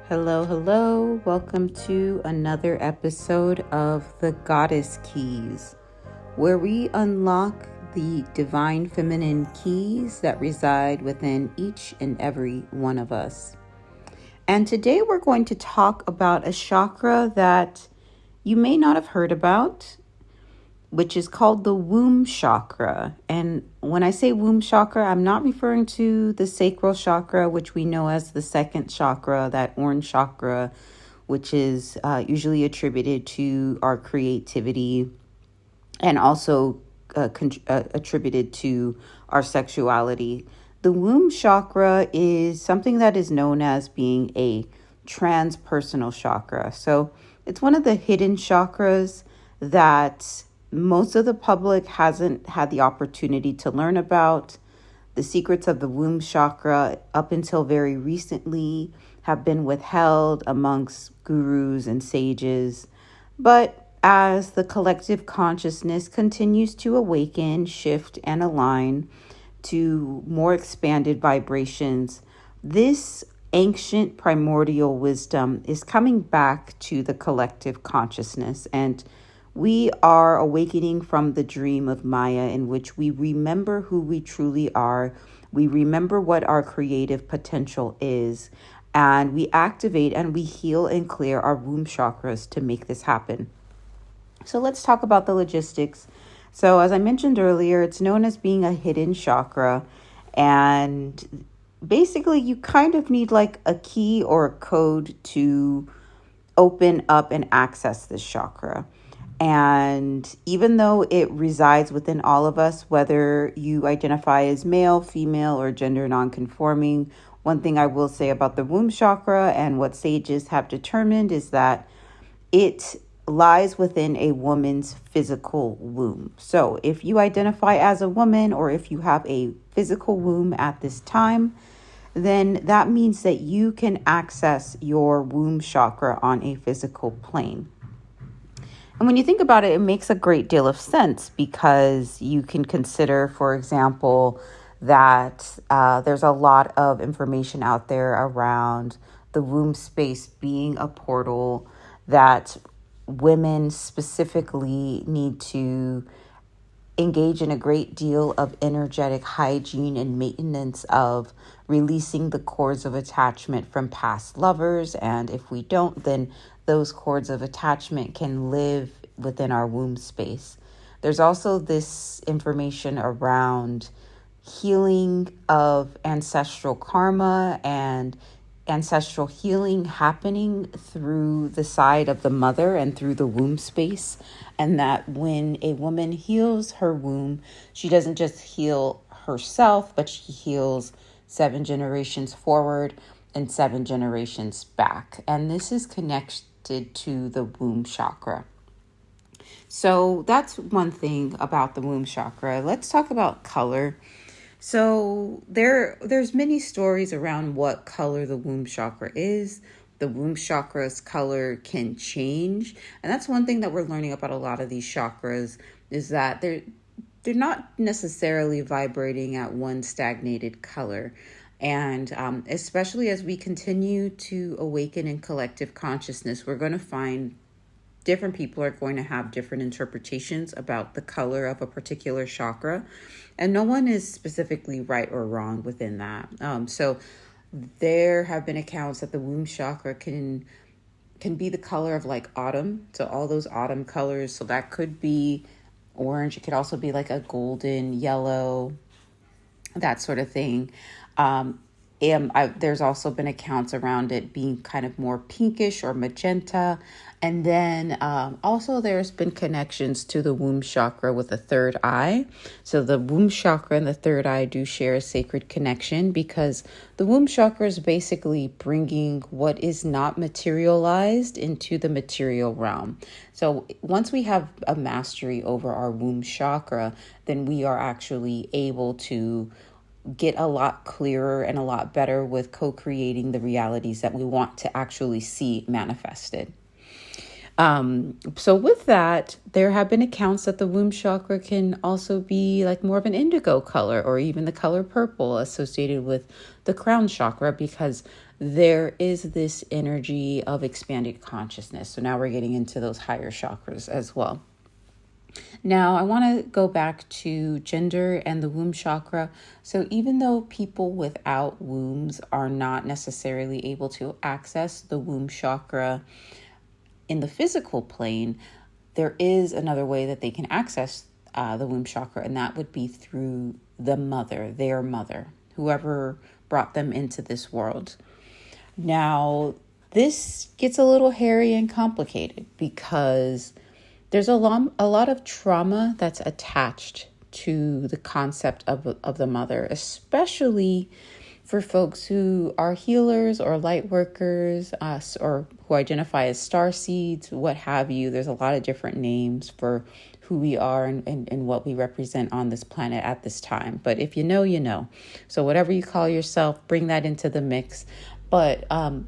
Hello, hello. Welcome to another episode of The Goddess Keys, where we unlock the divine feminine keys that reside within each and every one of us. And today we're going to talk about a chakra that you may not have heard about, which is called the womb chakra. And when I say womb chakra, I'm not referring to the sacral chakra, which we know as the second chakra, that orange chakra, which is usually attributed to our creativity and also attributed to our sexuality. The womb chakra is something that is known as being a transpersonal chakra. So it's one of the hidden chakras that most of the public hasn't had the opportunity to learn about. The secrets of the womb chakra, up until very recently, have been withheld amongst gurus and sages. But as the collective consciousness continues to awaken, shift, and align to more expanded vibrations, this ancient primordial wisdom is coming back to the collective consciousness, and we are awakening from the dream of Maya, in which we remember who we truly are. We remember what our creative potential is, and we activate and we heal and clear our womb chakras to make this happen. So let's talk about the logistics. So as I mentioned earlier, it's known as being a hidden chakra, and basically you kind of need like a key or a code to open up and access this chakra. And even though it resides within all of us, whether you identify as male, female, or gender nonconforming, one thing I will say about the womb chakra and what sages have determined is that it lies within a woman's physical womb. So if you identify as a woman, or if you have a physical womb at this time, then that means that you can access your womb chakra on a physical plane. And when you think about it, it makes a great deal of sense, because you can consider, for example, that there's a lot of information out there around the womb space being a portal that women specifically need to engage in a great deal of energetic hygiene and maintenance of releasing the cords of attachment from past lovers. And if we don't, then those cords of attachment can live within our womb space. There's also this information around healing of ancestral karma and ancestral healing happening through the side of the mother and through the womb space. And that when a woman heals her womb, she doesn't just heal herself, but she heals 7 generations forward and 7 generations back. And this is connected to the womb chakra. So that's one thing about the womb chakra. Let's talk about color. So there's many stories around what color the womb chakra is. The womb chakra's color can change. And that's one thing that we're learning about a lot of these chakras, is that they're not necessarily vibrating at one stagnated color. And especially as we continue to awaken in collective consciousness, we're going to find different people are going to have different interpretations about the color of a particular chakra. And no one is specifically right or wrong within that. So there have been accounts that the womb chakra can be the color of like autumn. So all those autumn colors. So that could be orange. It could also be like a golden yellow, that sort of thing. There's also been accounts around it being kind of more pinkish or magenta. And then also there's been connections to the womb chakra with the third eye. So the womb chakra and the third eye do share a sacred connection, because the womb chakra is basically bringing what is not materialized into the material realm. So once we have a mastery over our womb chakra, then we are actually able to get a lot clearer and a lot better with co-creating the realities that we want to actually see manifested. So with that, there have been accounts that the womb chakra can also be like more of an indigo color, or even the color purple associated with the crown chakra, because there is this energy of expanded consciousness. So now we're getting into those higher chakras as well. Now, I want to go back to gender and the womb chakra. So even though people without wombs are not necessarily able to access the womb chakra in the physical plane, there is another way that they can access the womb chakra, and that would be through the mother, their mother, whoever brought them into this world. Now, this gets a little hairy and complicated because there's a lot of trauma that's attached to the concept of the mother, especially for folks who are healers or light workers, or who identify as star seeds, what have you. There's a lot of different names for who we are and what we represent on this planet at this time. But if you know, you know. So whatever you call yourself, bring that into the mix. But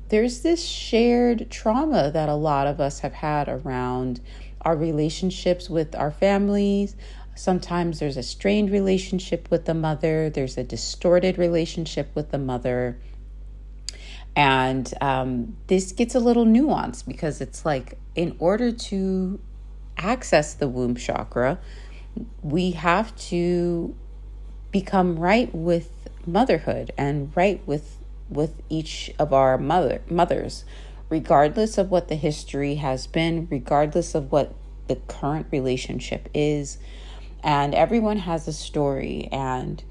there's this shared trauma that a lot of us have had around our relationships with our families. Sometimes there's a strained relationship with the mother. There's a distorted relationship with the mother. And this gets a little nuanced because it's like, in order to access the womb chakra, we have to become right with motherhood and right with each of our mothers, regardless of what the history has been, regardless of what the current relationship is. And everyone has a story. And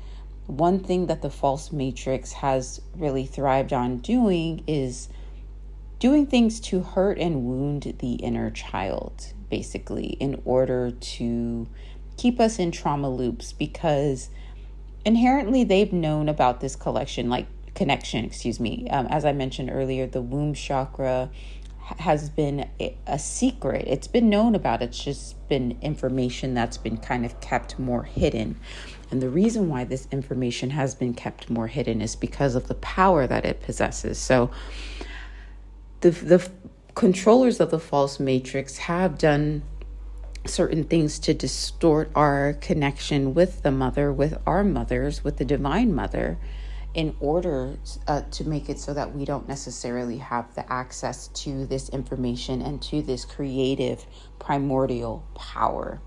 one thing that the false matrix has really thrived on doing is doing things to hurt and wound the inner child, basically, in order to keep us in trauma loops, because inherently they've known about this connection. As I mentioned earlier, the womb chakra has been a secret. It's been known about. It's just been information that's been kind of kept more hidden. And the reason why this information has been kept more hidden is because of the power that it possesses. So the controllers of the false matrix have done certain things to distort our connection with the mother, with our mothers, with the divine mother, in order to make it so that we don't necessarily have the access to this information and to this creative primordial power.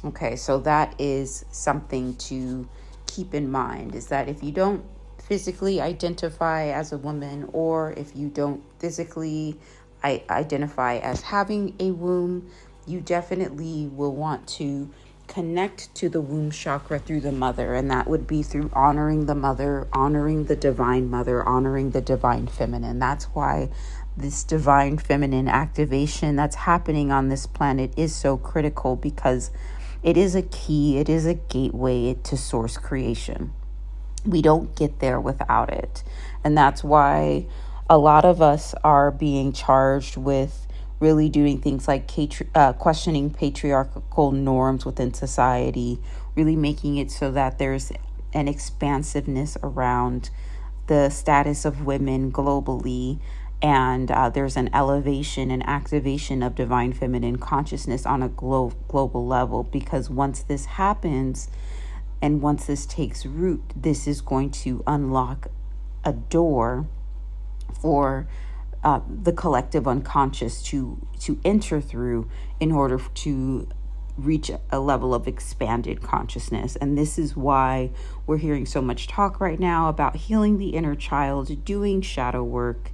Okay, so that is something to keep in mind, is that if you don't physically identify as a woman, or if you don't physically identify as having a womb, you definitely will want to connect to the womb chakra through the mother. And that would be through honoring the mother, honoring the divine mother, honoring the divine feminine. That's why this divine feminine activation that's happening on this planet is so critical, because it is a key, it is a gateway to source creation. We don't get there without it. And that's why a lot of us are being charged with really doing things like questioning patriarchal norms within society, really making it so that there's an expansiveness around the status of women globally, and there's an elevation and activation of divine feminine consciousness on a global level. Because once this happens, and once this takes root, this is going to unlock a door for the collective unconscious to enter through in order to reach a level of expanded consciousness. And this is why we're hearing so much talk right now about healing the inner child, doing shadow work,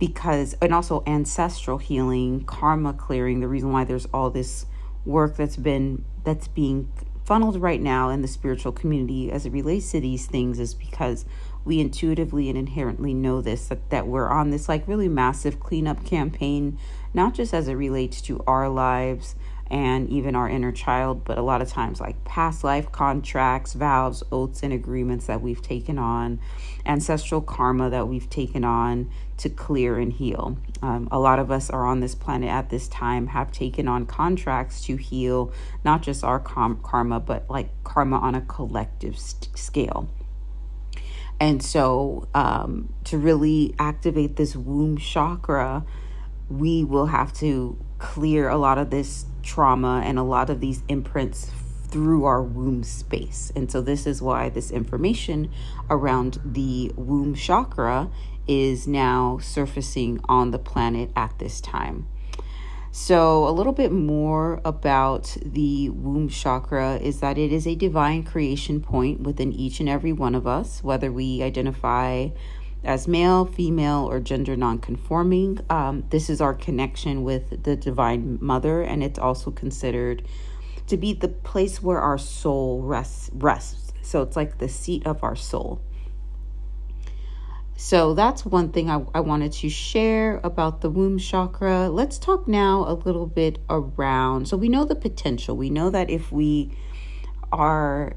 because, and also ancestral healing, karma clearing. The reason why there's all this work that's being funneled right now in the spiritual community as it relates to these things is because we intuitively and inherently know this, that we're on this like really massive cleanup campaign, not just as it relates to our lives and even our inner child, but a lot of times like past life contracts, vows, oaths, and agreements that we've taken on, ancestral karma that we've taken on to clear and heal. A lot of us are on this planet at this time have taken on contracts to heal not just our karma, but like karma on a collective scale. And so to really activate this womb chakra, we will have to clear a lot of this trauma and a lot of these imprints through our womb space. And so this is why this information around the womb chakra is now surfacing on the planet at this time. So a little bit more about the womb chakra is that it is a divine creation point within each and every one of us, whether we identify as male, female, or gender nonconforming. This is our connection with the Divine Mother, and it's also considered to be the place where our soul rests. So it's like the seat of our soul. So that's one thing I wanted to share about the womb chakra. Let's talk now a little bit around. So we know the potential. We know that if we are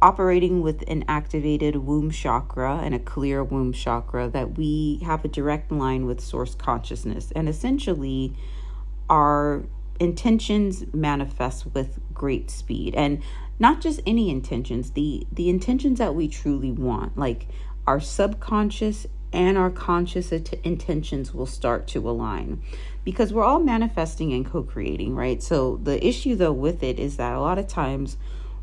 operating with an activated womb chakra and a clear womb chakra, that we have a direct line with source consciousness. And essentially, our intentions manifest with great speed. And not just any intentions, the intentions that we truly want, like our subconscious and our conscious intentions will start to align, because we're all manifesting and co-creating, right? So the issue though with it is that a lot of times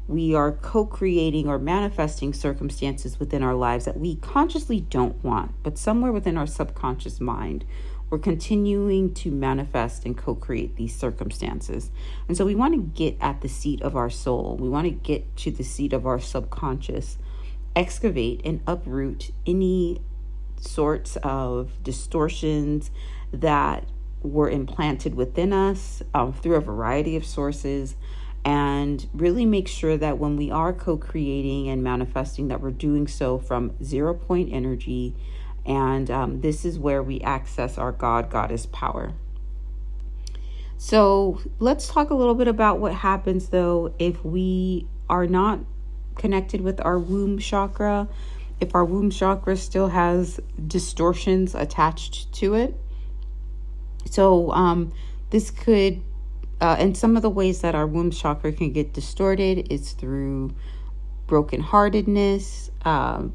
we are co-creating or manifesting circumstances within our lives that we consciously don't want, but somewhere within our subconscious mind, we're continuing to manifest and co-create these circumstances. And so we want to get at the seat of our soul. We want to get to the seat of our subconscious, excavate and uproot any sorts of distortions that were implanted within us through a variety of sources, and really make sure that when we are co-creating and manifesting, that we're doing so from 0 point energy. And this is where we access our goddess power. So let's talk a little bit about what happens though if we are not connected with our womb chakra, if our womb chakra still has distortions attached to it. So this could, and some of the ways that our womb chakra can get distorted is through brokenheartedness,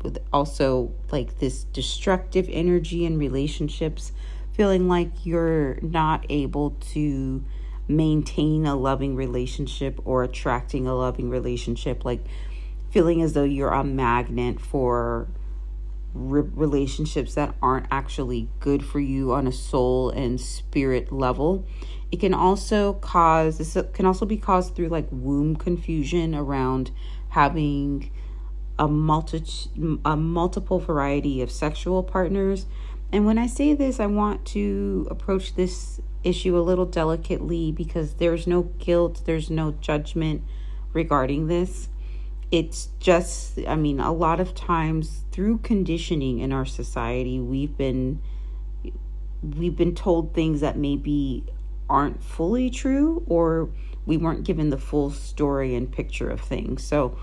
with also like this destructive energy in relationships, feeling like you're not able to maintain a loving relationship or attracting a loving relationship, like feeling as though you're a magnet for relationships that aren't actually good for you on a soul and spirit level. It can also cause, this can also be caused through like womb confusion around having a multiple variety of sexual partners. And when I say this, I want to approach this issue a little delicately, because there's no guilt, there's no judgment regarding this. It's just, I mean, a lot of times through conditioning in our society, we've been told things that maybe aren't fully true, or we weren't given the full story and picture of things. So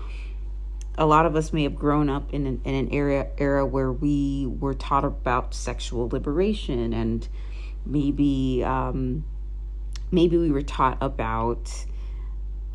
a lot of us may have grown up in an era where we were taught about sexual liberation, and maybe we were taught about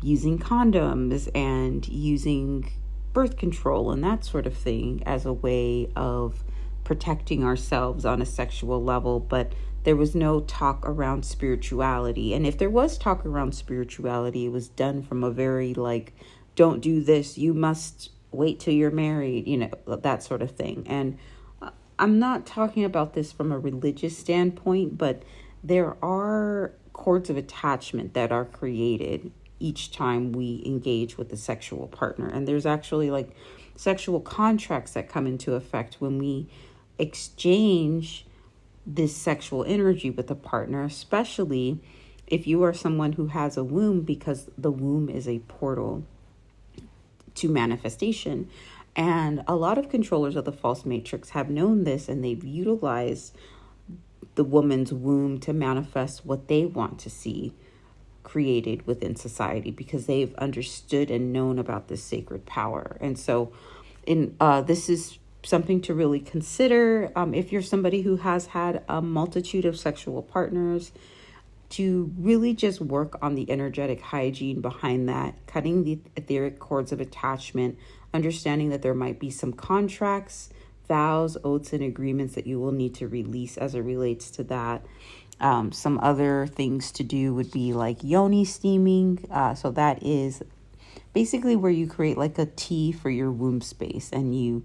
using condoms and using birth control and that sort of thing as a way of protecting ourselves on a sexual level. But there was no talk around spirituality. And if there was talk around spirituality, it was done from a very like, don't do this, you must wait till you're married, that sort of thing. And I'm not talking about this from a religious standpoint, but there are cords of attachment that are created each time we engage with a sexual partner. And there's actually like sexual contracts that come into effect when we exchange this sexual energy with a partner, especially if you are someone who has a womb, because the womb is a portal to manifestation. And a lot of controllers of the false matrix have known this, and they've utilized the woman's womb to manifest what they want to see created within society, because they've understood and known about this sacred power. And so this is something to really consider if you're somebody who has had a multitude of sexual partners, to really just work on the energetic hygiene behind that, cutting the etheric cords of attachment, understanding that there might be some contracts, vows, oaths, and agreements that you will need to release as it relates to that. Some other things to do would be like yoni steaming. So that is basically where you create like a tea for your womb space, and you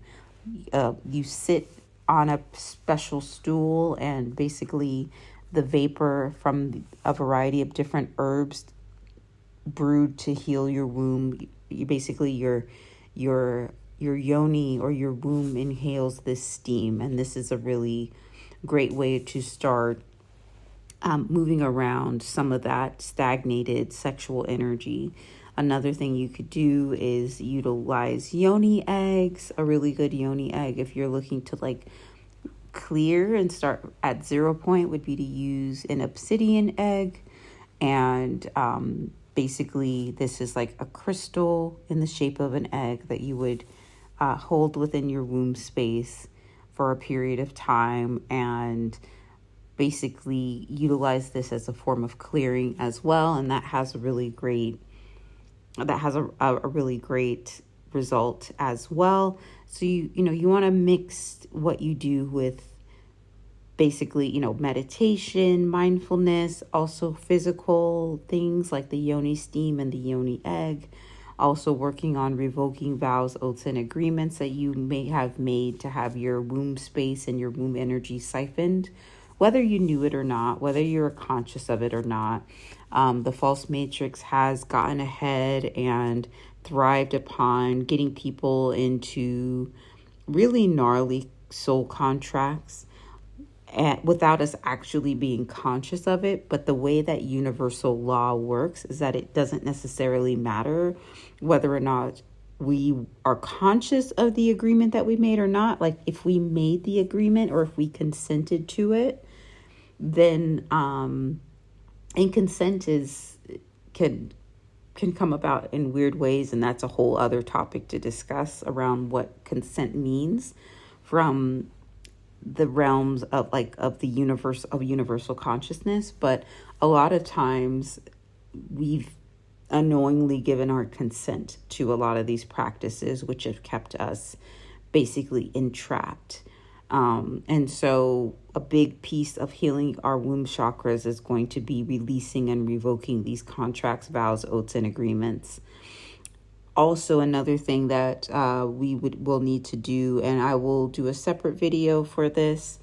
sit on a special stool, and basically the vapor from a variety of different herbs brewed to heal your womb. You basically your yoni or your womb inhales this steam, and this is a really great way to start moving around some of that stagnated sexual energy. Another thing you could do is utilize yoni eggs. A really good yoni egg, if you're looking to like clear and start at 0 point, would be to use an obsidian egg. And basically this is like a crystal in the shape of an egg that you would hold within your womb space for a period of time, and basically utilize this as a form of clearing as well. And that has a really great result as well. So you want to mix what you do with basically, meditation, mindfulness, also physical things like the yoni steam and the yoni egg. Also working on revoking vows, oaths, and agreements that you may have made to have your womb space and your womb energy siphoned, whether you knew it or not, whether you're conscious of it or not. The false matrix has gotten ahead and thrived upon getting people into really gnarly soul contracts without us actually being conscious of it. But the way that universal law works is that it doesn't necessarily matter whether or not we are conscious of the agreement that we made or not. Like if we made the agreement or if we consented to it, then and consent can come about in weird ways, and that's a whole other topic to discuss around what consent means from the realms of the universe of universal consciousness. But a lot of times we've unknowingly given our consent to a lot of these practices, which have kept us basically entrapped. And so a big piece of healing our womb chakras is going to be releasing and revoking these contracts, vows, oaths, and agreements. Also, another thing that we'll need to do, and I will do a separate video for this,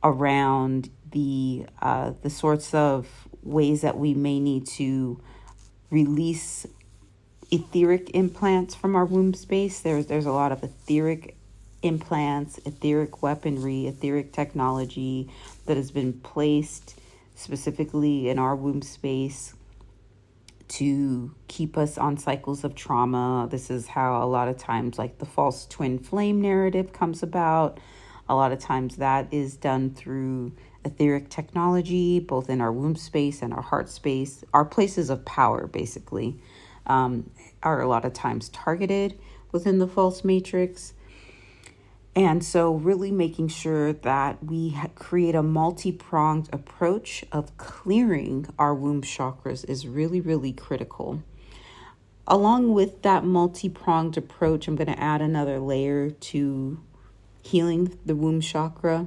around the sorts of ways that we may need to release etheric implants from our womb space. There's a lot of etheric implants, etheric weaponry, etheric technology that has been placed specifically in our womb space to keep us on cycles of trauma. This is how a lot of times like the false twin flame narrative comes about. A lot of times that is done through etheric technology, both in our womb space and our heart space. Our places of power basically are a lot of times targeted within the false matrix. And so really making sure that we create a multi-pronged approach of clearing our womb chakras is really, really critical. Along with that multi-pronged approach, I'm going to add another layer to healing the womb chakra.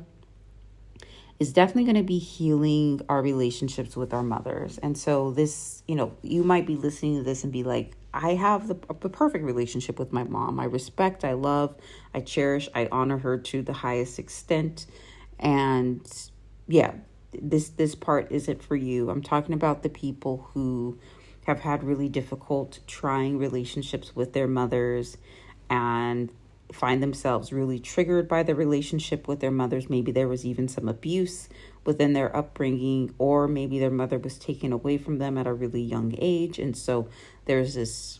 Is definitely going to be healing our relationships with our mothers. And so this, you might be listening to this and be like, I have the perfect relationship with my mom. I respect, I love, I cherish, I honor her to the highest extent. And yeah, this part isn't for you. I'm talking about the people who have had really difficult, trying relationships with their mothers and find themselves really triggered by the relationship with their mothers. Maybe there was even some abuse within their upbringing, or maybe their mother was taken away from them at a really young age. And so there's this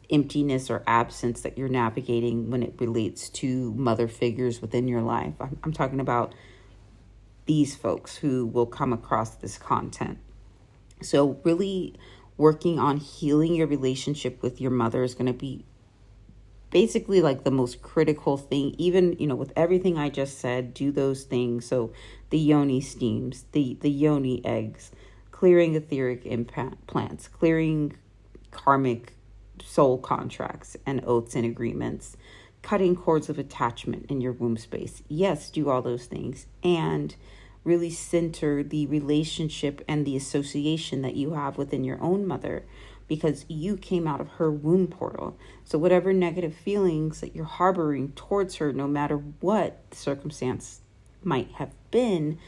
emptiness or absence that you're navigating when it relates to mother figures within your life. I'm talking about these folks who will come across this content. So really working on healing your relationship with your mother is going to be basically like the most critical thing. Even, with everything I just said, do those things. So the yoni steams, the yoni eggs, clearing etheric implants, clearing karmic soul contracts and oaths and agreements, cutting cords of attachment in your womb space. Yes, do all those things. And really center the relationship and the association that you have within your own mother. because you came out of her womb portal. So whatever negative feelings that you're harboring towards her, no matter what the circumstance might have been,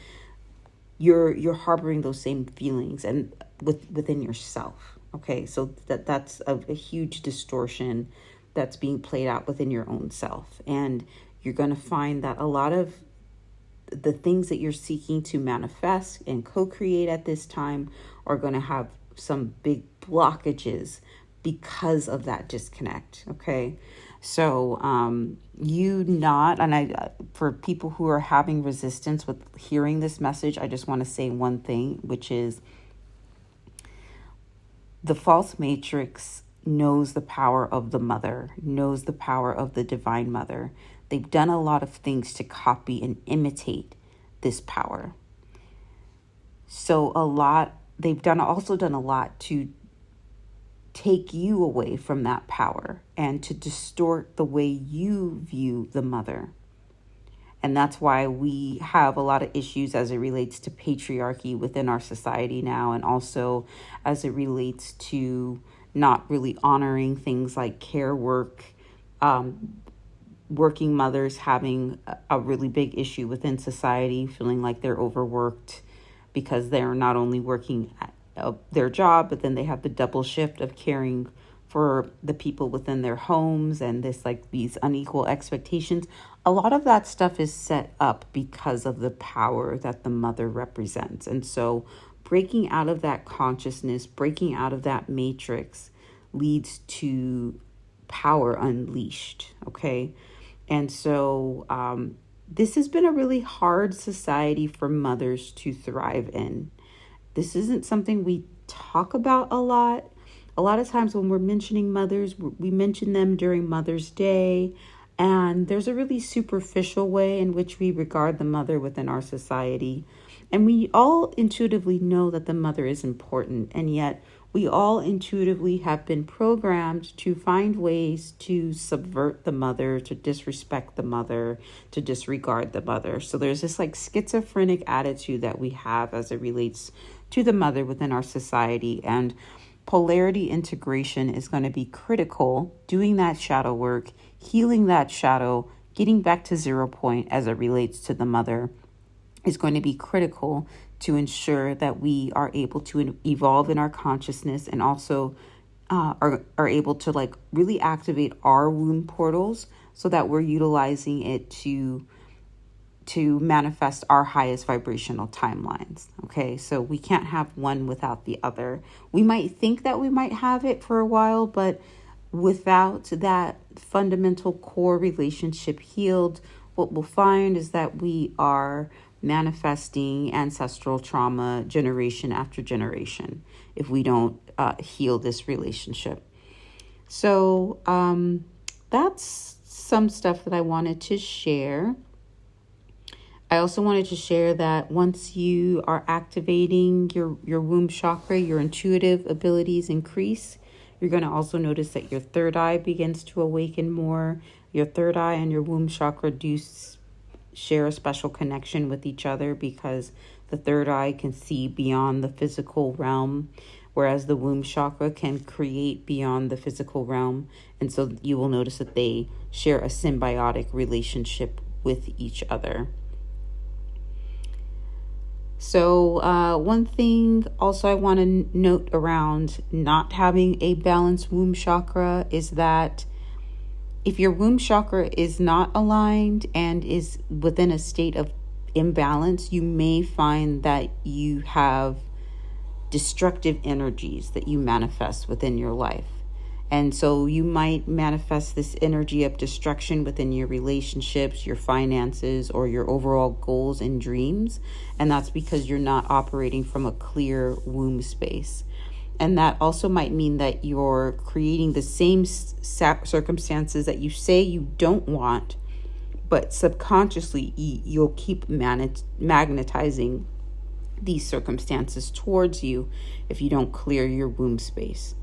you're harboring those same feelings and within yourself. Okay, so that's a huge distortion that's being played out within your own self. And you're going to find that a lot of the things that you're seeking to manifest and co-create at this time are going to have some big blockages because of that disconnect. Okay, so for people who are having resistance with hearing this message, I just want to say one thing, which is the false matrix knows the power of the mother, knows the power of the divine mother. They've done a lot of things to copy and imitate this power. So they've also done a lot to take you away from that power and to distort the way you view the mother. And that's why we have a lot of issues as it relates to patriarchy within our society now, and also as it relates to not really honoring things like care work, working mothers having a really big issue within society, feeling like they're overworked because they're not only working at their job, but then they have the double shift of caring for the people within their homes, and these unequal expectations. A lot of that stuff is set up because of the power that the mother represents. And so breaking out of that consciousness, breaking out of that matrix leads to power unleashed. Okay. And so this has been a really hard society for mothers to thrive in. This isn't something we talk about a lot. A lot of times when we're mentioning mothers, we mention them during Mother's Day. And there's a really superficial way in which we regard the mother within our society. And we all intuitively know that the mother is important. And yet we all intuitively have been programmed to find ways to subvert the mother, to disrespect the mother, to disregard the mother. So there's this schizophrenic attitude that we have as it relates to the mother within our society. And polarity integration is going to be critical. Doing that shadow work, healing that shadow, getting back to 0 point as it relates to the mother is going to be critical to ensure that we are able to evolve in our consciousness, and also are able to really activate our womb portals so that we're utilizing it to manifest our highest vibrational timelines. Okay, so we can't have one without the other. We might think that we might have it for a while, but without that fundamental core relationship healed, what we'll find is that we are manifesting ancestral trauma generation after generation if we don't heal this relationship. So that's some stuff that I wanted to share. I also wanted to share that once you are activating your womb chakra, your intuitive abilities increase. You're going to also notice that your third eye begins to awaken more. Your third eye and your womb chakra do share a special connection with each other because the third eye can see beyond the physical realm, whereas the womb chakra can create beyond the physical realm. And so you will notice that they share a symbiotic relationship with each other. So one thing also I want to note around not having a balanced womb chakra is that if your womb chakra is not aligned and is within a state of imbalance, you may find that you have destructive energies that you manifest within your life. And so you might manifest this energy of destruction within your relationships, your finances, or your overall goals and dreams. And that's because you're not operating from a clear womb space. And that also might mean that you're creating the same circumstances that you say you don't want, but subconsciously you'll keep magnetizing these circumstances towards you if you don't clear your womb space.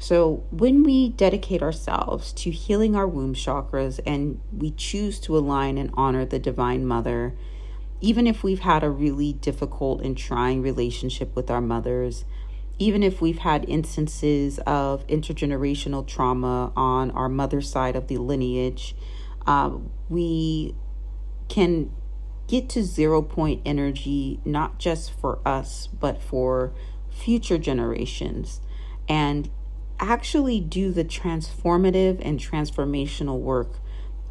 So when we dedicate ourselves to healing our womb chakras and we choose to align and honor the Divine Mother, even if we've had a really difficult and trying relationship with our mothers, even if we've had instances of intergenerational trauma on our mother's side of the lineage, we can get to 0 point energy, not just for us, but for future generations, and actually do the transformative and transformational work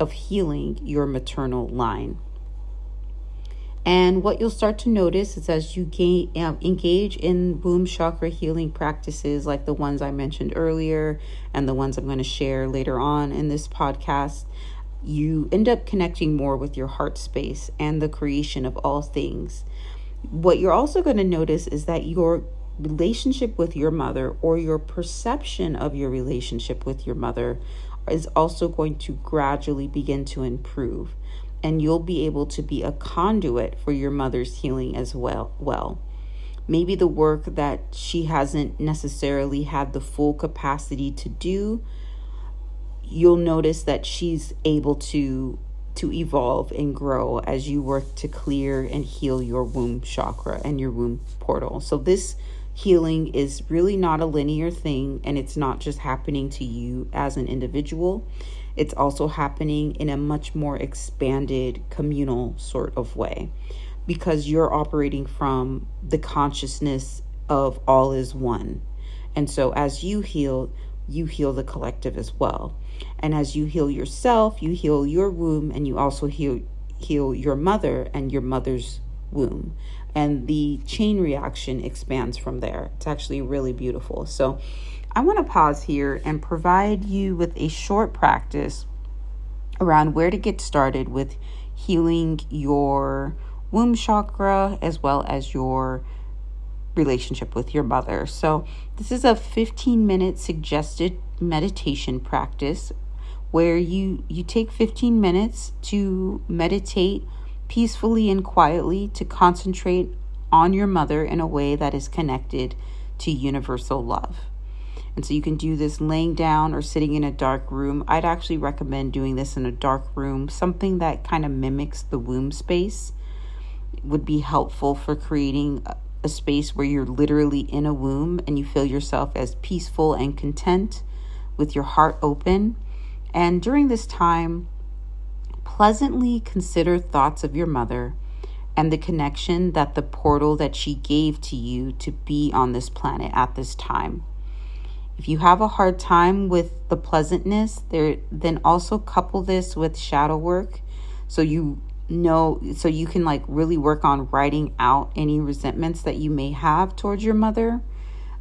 of healing your maternal line. And what you'll start to notice is as you engage in womb chakra healing practices like the ones I mentioned earlier and the ones I'm going to share later on in this podcast, you end up connecting more with your heart space and the creation of all things. What you're also going to notice is that your relationship with your mother, or your perception of your relationship with your mother, is also going to gradually begin to improve. And you'll be able to be a conduit for your mother's healing as well. Maybe the work that she hasn't necessarily had the full capacity to do, you'll notice that she's able to evolve and grow as you work to clear and heal your womb chakra and your womb portal. So this healing is really not a linear thing, and it's not just happening to you as an individual. It's also happening in a much more expanded communal sort of way, because you're operating from the consciousness of all is one. And so as you heal the collective as well. And as you heal yourself, you heal your womb, and you also heal your mother and your mother's womb. And the chain reaction expands from there. It's actually really beautiful. So I want to pause here and provide you with a short practice around where to get started with healing your womb chakra as well as your relationship with your mother. So this is a 15-minute suggested meditation practice where you take 15 minutes to meditate peacefully and quietly, to concentrate on your mother in a way that is connected to universal love. And so you can do this laying down or sitting in a dark room. I'd actually recommend doing this in a dark room. Something that kind of mimics the womb space would be helpful for creating a space where you're literally in a womb and you feel yourself as peaceful and content with your heart open. And during this time, pleasantly consider thoughts of your mother and the connection that the portal that she gave to you to be on this planet at this time. If you have a hard time with the pleasantness, then also couple this with shadow work, so you can really work on writing out any resentments that you may have towards your mother.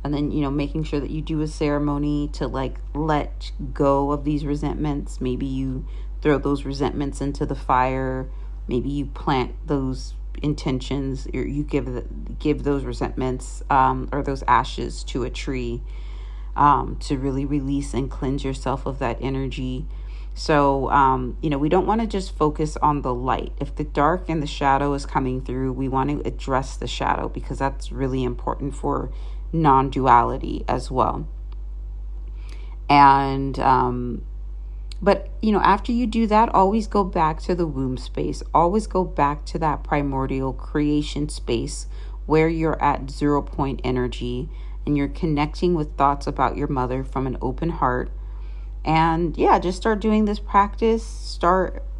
And then, making sure that you do a ceremony to let go of these resentments. Maybe you throw those resentments into the fire. Maybe you plant those intentions, or you give those resentments or those ashes to a tree to really release and cleanse yourself of that energy. So, we don't want to just focus on the light. If the dark and the shadow is coming through, we want to address the shadow, because that's really important for non-duality as well. And, but after you do that, always go back to the womb space. Always go back to that primordial creation space where you're at 0 point energy and you're connecting with thoughts about your mother from an open heart. And just start doing this practice.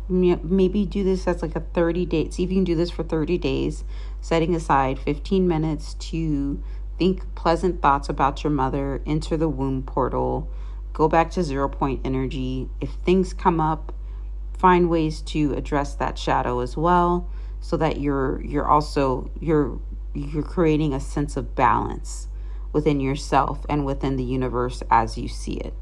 Maybe do this as a 30-day. See if you can do this for 30 days, setting aside 15 minutes to think pleasant thoughts about your mother, enter the womb portal, go back to 0 point energy. If things come up, find ways to address that shadow as well, so that you're creating a sense of balance within yourself and within the universe as you see it.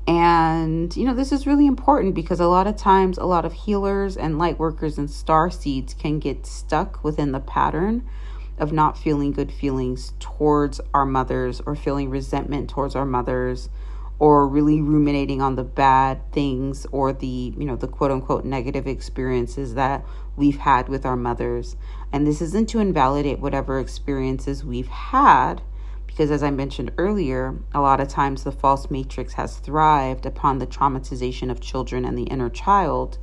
And, this is really important, because a lot of times, a lot of healers and light workers and star seeds can get stuck within the pattern of not feeling good feelings towards our mothers, or feeling resentment towards our mothers, or really ruminating on the bad things or the quote unquote negative experiences that we've had with our mothers. And this isn't to invalidate whatever experiences we've had, because as I mentioned earlier, a lot of times the false matrix has thrived upon the traumatization of children and the inner child.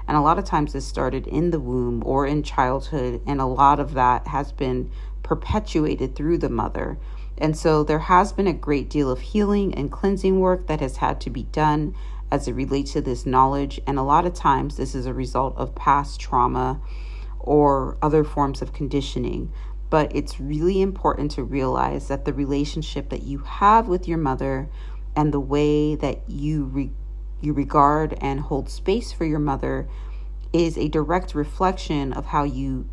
And a lot of times this started in the womb or in childhood, and a lot of that has been perpetuated through the mother. And so there has been a great deal of healing and cleansing work that has had to be done as it relates to this knowledge. And a lot of times this is a result of past trauma or other forms of conditioning. But it's really important to realize that the relationship that you have with your mother and the way that you regard and hold space for your mother is a direct reflection of how you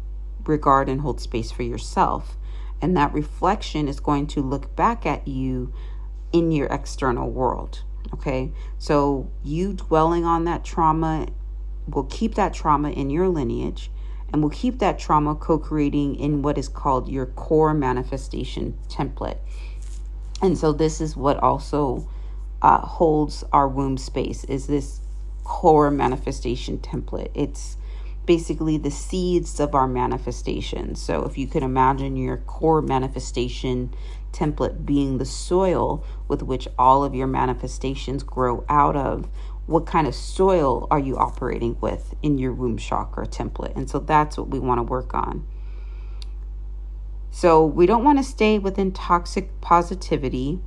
regard and hold space for yourself. And that reflection is going to look back at you in your external world. Okay, so you dwelling on that trauma will keep that trauma in your lineage, and will keep that trauma co-creating in what is called your core manifestation template. And so this is what also holds our womb space, is this core manifestation template. It's basically the seeds of our manifestation. So if you could imagine your core manifestation template being the soil with which all of your manifestations grow out of, what kind of soil are you operating with in your womb chakra template? And so that's what we want to work on. So we don't want to stay within toxic positivity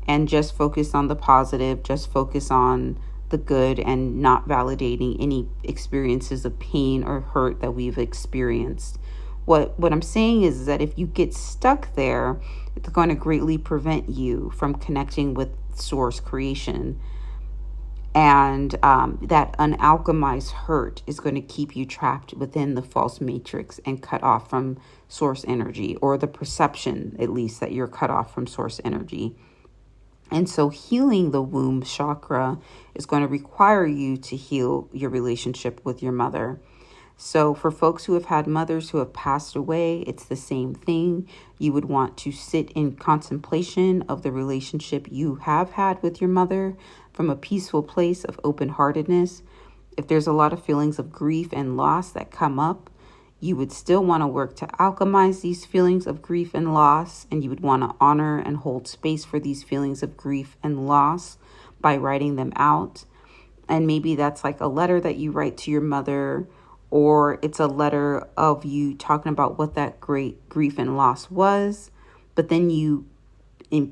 and just focus on the positive, just focus on the good and not validating any experiences of pain or hurt that we've experienced. What I'm saying is that if you get stuck there, it's going to greatly prevent you from connecting with source creation. And that unalchemized hurt is going to keep you trapped within the false matrix and cut off from source energy, or the perception, at least, that you're cut off from source energy. And so healing the womb chakra is going to require you to heal your relationship with your mother. So for folks who have had mothers who have passed away, it's the same thing. You would want to sit in contemplation of the relationship you have had with your mother from a peaceful place of open-heartedness. If there's a lot of feelings of grief and loss that come up, you would still want to work to alchemize these feelings of grief and loss, and you would want to honor and hold space for these feelings of grief and loss by writing them out. And maybe that's like a letter that you write to your mother, or it's a letter of you talking about what that great grief and loss was, but then you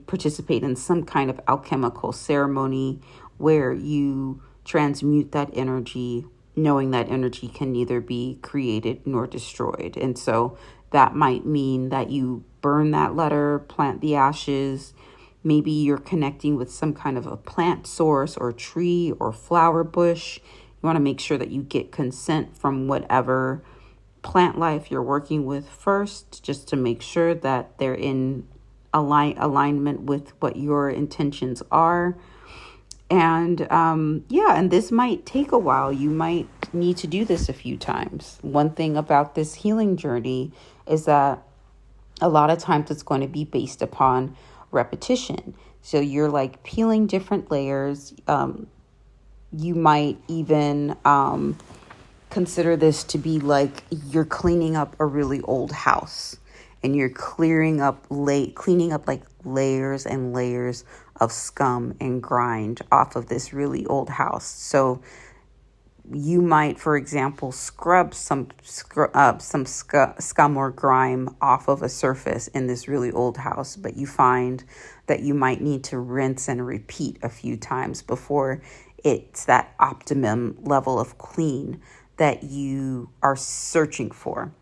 participate in some kind of alchemical ceremony where you transmute that energy, knowing that energy can neither be created nor destroyed. And so that might mean that you burn that letter, plant the ashes. Maybe you're connecting with some kind of a plant source or tree or flower bush. You want to make sure that you get consent from whatever plant life you're working with first, just to make sure that they're in alignment with what your intentions are. And and this might take a while. You might need to do this a few times. One thing about this healing journey is that a lot of times it's going to be based upon repetition. So you're like peeling different layers. You might even consider this to be like you're cleaning up a really old house, and you're cleaning up like layers and layers of scum and grind off of this really old house. So you might, for example, scrub some scum or grime off of a surface in this really old house, but you find that you might need to rinse and repeat a few times before it's that optimum level of clean that you are searching for.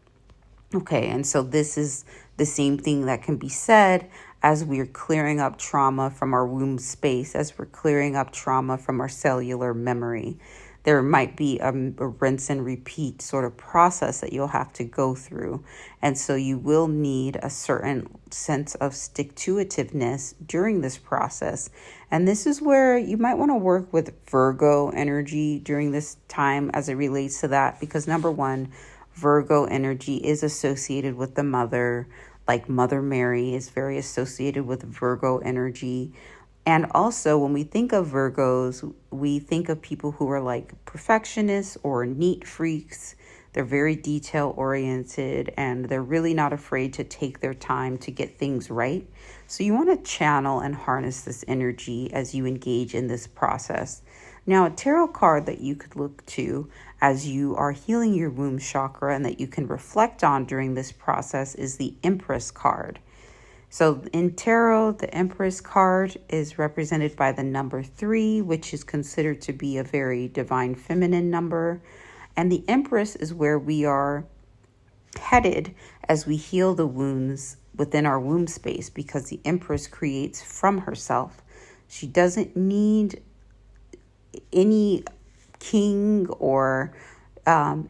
Okay, and so this is the same thing that can be said as we're clearing up trauma from our womb space, as we're clearing up trauma from our cellular memory. There might be a rinse and repeat sort of process that you'll have to go through. And so you will need a certain sense of stick-to-itiveness during this process. And this is where you might want to work with Virgo energy during this time as it relates to that, because number one, Virgo energy is associated with the mother, like Mother Mary is very associated with Virgo energy. And also when we think of Virgos, we think of people who are like perfectionists or neat freaks. They're very detail oriented, and they're really not afraid to take their time to get things right. So you want to channel and harness this energy as you engage in this process. Now, a tarot card that you could look to as you are healing your womb chakra and that you can reflect on during this process is the Empress card. So in tarot, the Empress card is represented by the number 3, which is considered to be a very divine feminine number. And the Empress is where we are headed as we heal the wounds within our womb space, because the Empress creates from herself. She doesn't need any king or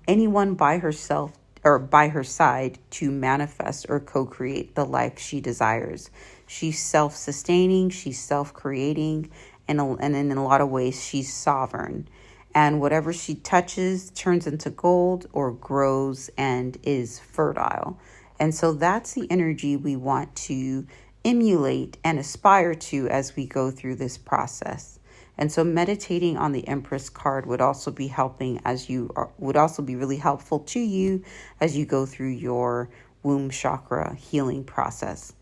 anyone by herself or by her side to manifest or co-create the life she desires. She's self-sustaining, she's self-creating, and in a lot of ways, she's sovereign. And whatever she touches turns into gold or grows and is fertile. And so that's the energy we want to emulate and aspire to as we go through this process. And so meditating on the Empress card would also be really helpful to you as you go through your womb chakra healing process.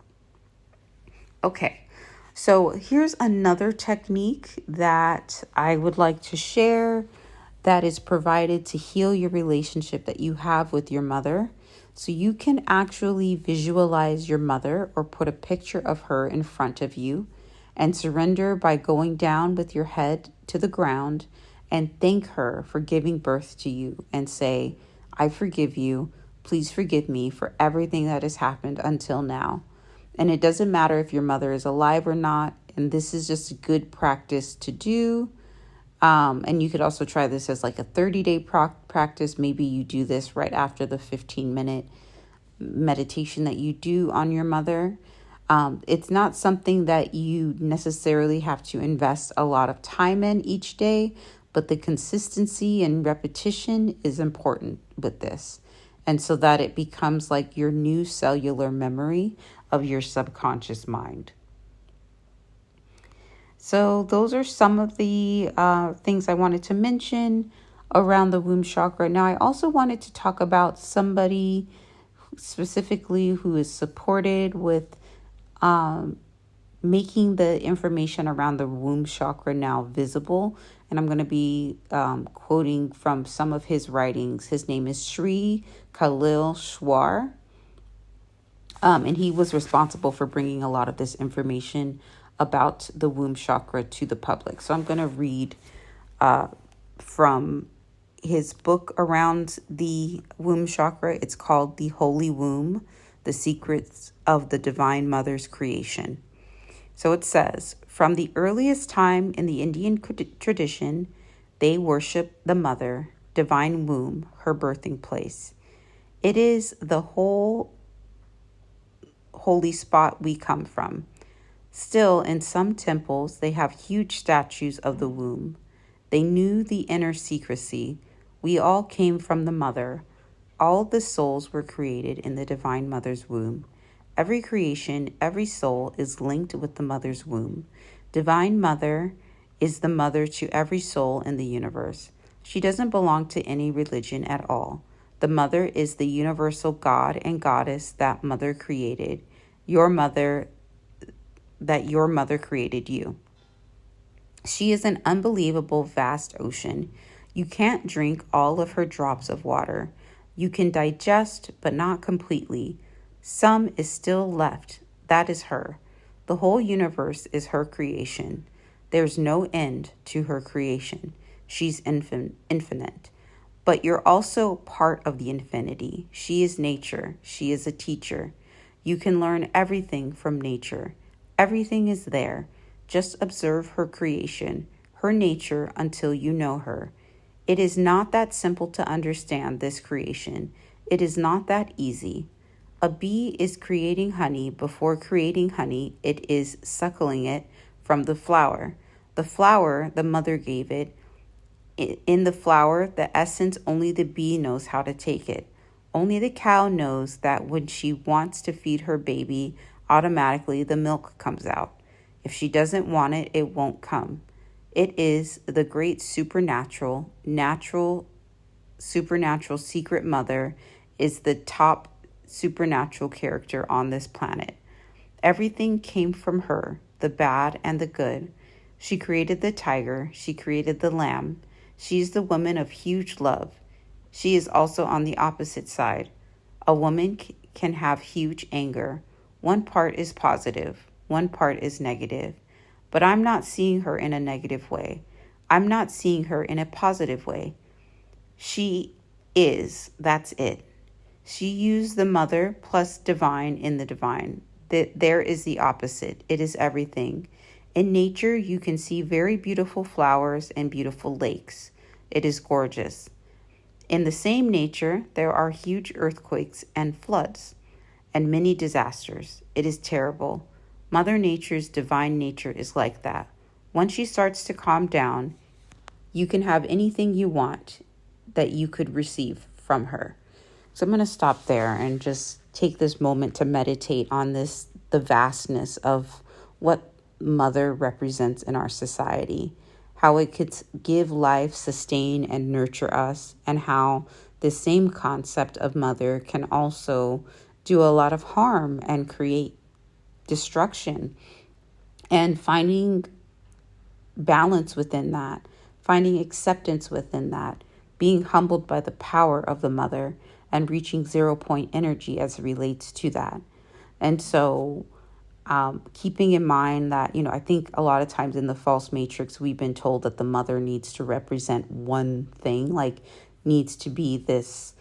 Okay, so here's another technique that I would like to share that is provided to heal your relationship that you have with your mother. So you can actually visualize your mother or put a picture of her in front of you and surrender by going down with your head to the ground and thank her for giving birth to you and say, I forgive you. Please forgive me for everything that has happened until now. And it doesn't matter if your mother is alive or not. And this is just a good practice to do. And you could also try this as like a 30-day practice. Maybe you do this right after the 15-minute meditation that you do on your mother. It's not something that you necessarily have to invest a lot of time in each day, but the consistency and repetition is important with this. And so that it becomes like your new cellular memory of your subconscious mind. So those are some of the things I wanted to mention around the womb chakra. Now, I also wanted to talk about somebody specifically who is supported with making the information around the womb chakra now visible. And I'm going to be quoting from some of his writings. His name is Sri Khalil Shwar. And he was responsible for bringing a lot of this information about the womb chakra to the public. So I'm going to read from his book around the womb chakra. It's called The Holy Womb, The Secrets of the Divine Mother's Creation. So it says, from the earliest time in the Indian tradition, they worship the mother, divine womb, her birthing place. It is the whole holy spot we come from. Still, in some temples, they have huge statues of the womb. They knew the inner secrecy. We all came from the mother. All the souls were created in the divine mother's womb. Every creation, every soul is linked with the mother's womb. Divine Mother is the mother to every soul in the universe. She doesn't belong to any religion at all. The mother is the universal God and goddess that mother created. Your mother created you. She is an unbelievable vast ocean. You can't drink all of her drops of water. You can digest, but not completely. Some is still left. That is her. The whole universe is her creation. There's no end to her creation. She's infinite. But you're also part of the infinity. She is nature. She is a teacher. You can learn everything from nature. Everything is there. Just observe her creation, her nature until you know her. It is not that simple to understand this creation. It is not that easy. A bee is creating honey. Before creating honey, it is suckling it from the flower. The flower, the mother gave it. In the flower, the essence, only the bee knows how to take it. Only the cow knows that when she wants to feed her baby, automatically the milk comes out. If she doesn't want it, it won't come. It is the great supernatural secret mother is the top supernatural character on this planet. Everything came from her, the bad and the good. She created the tiger. She created the lamb. She is the woman of huge love. She is also on the opposite side. A woman can have huge anger. One part is positive, one part is negative. But I'm not seeing her in a negative way. I'm not seeing her in a positive way. She is, that's it. She used the mother plus divine in the divine. There is the opposite. It is everything. In nature, you can see very beautiful flowers and beautiful lakes. It is gorgeous. In the same nature, there are huge earthquakes and floods and many disasters. It is terrible. Mother Nature's divine nature is like that. Once she starts to calm down, you can have anything you want that you could receive from her. So I'm going to stop there and just take this moment to meditate on the vastness of what mother represents in our society, how it could give life, sustain, and nurture us, and how this same concept of mother can also do a lot of harm and create destruction. And finding balance within that, finding acceptance within that, being humbled by the power of the mother, and reaching 0 point energy as it relates to that. And so keeping in mind that, I think a lot of times in the false matrix, we've been told that the mother needs to represent one thing, like needs to be this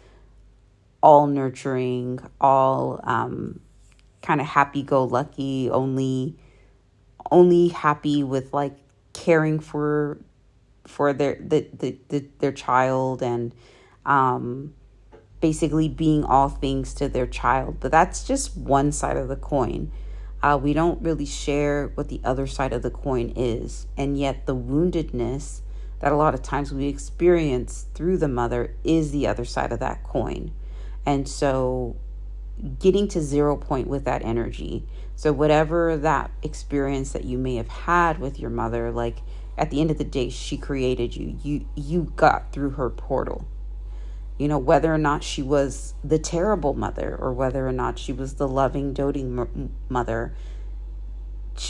all nurturing, all kind of happy-go-lucky, only happy with like caring for their child, and basically being all things to their child. But that's just one side of the coin. We don't really share what the other side of the coin is. And yet the woundedness that a lot of times we experience through the mother is the other side of that coin. And so getting to 0 point with that energy. So whatever that experience that you may have had with your mother, like at the end of the day, she created you. You got through her portal. Whether or not she was the terrible mother or whether or not she was the loving, doting mother,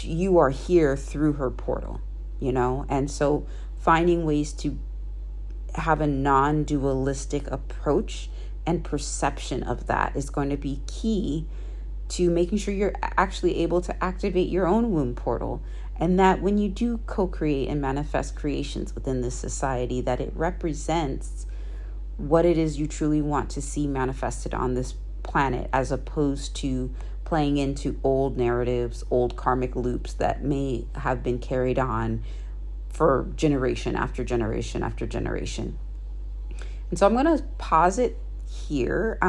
you are here through her portal, And so finding ways to have a non-dualistic approach and perception of that is going to be key to making sure you're actually able to activate your own womb portal. And that when you do co-create and manifest creations within this society, that it represents what it is you truly want to see manifested on this planet, as opposed to playing into old narratives, old karmic loops that may have been carried on for generation after generation after generation. And so I'm going to pause it here.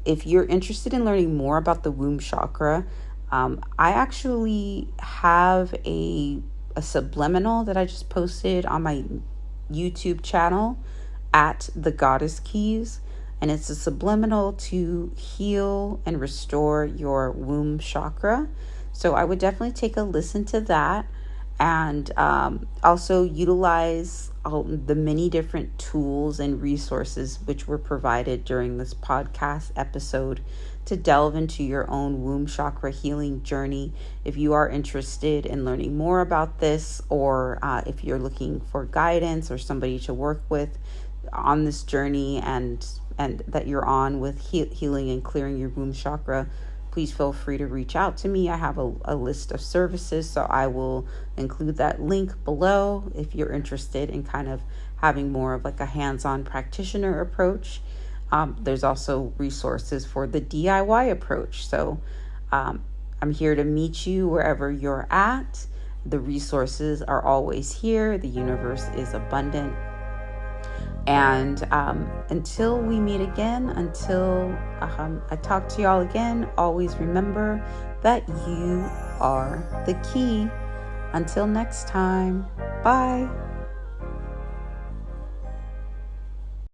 If you're interested in learning more about the womb chakra, I actually have a subliminal that I just posted on my YouTube channel at the Goddess Keys, and it's a subliminal to heal and restore your womb chakra. So I would definitely take a listen to that, and also utilize the many different tools and resources which were provided during this podcast episode to delve into your own womb chakra healing journey. If you are interested in learning more about this, or if you're looking for guidance or somebody to work with on this journey and that you're on with healing and clearing your womb chakra, please feel free to reach out to me. I have a list of services, so I will include that link below if you're interested in kind of having more of like a hands-on practitioner approach. There's also resources for the DIY approach. So I'm here to meet you wherever you're at. The resources are always here. The universe is abundant. And until we meet again, until I talk to y'all again, always remember that you are the key. Until next time, bye.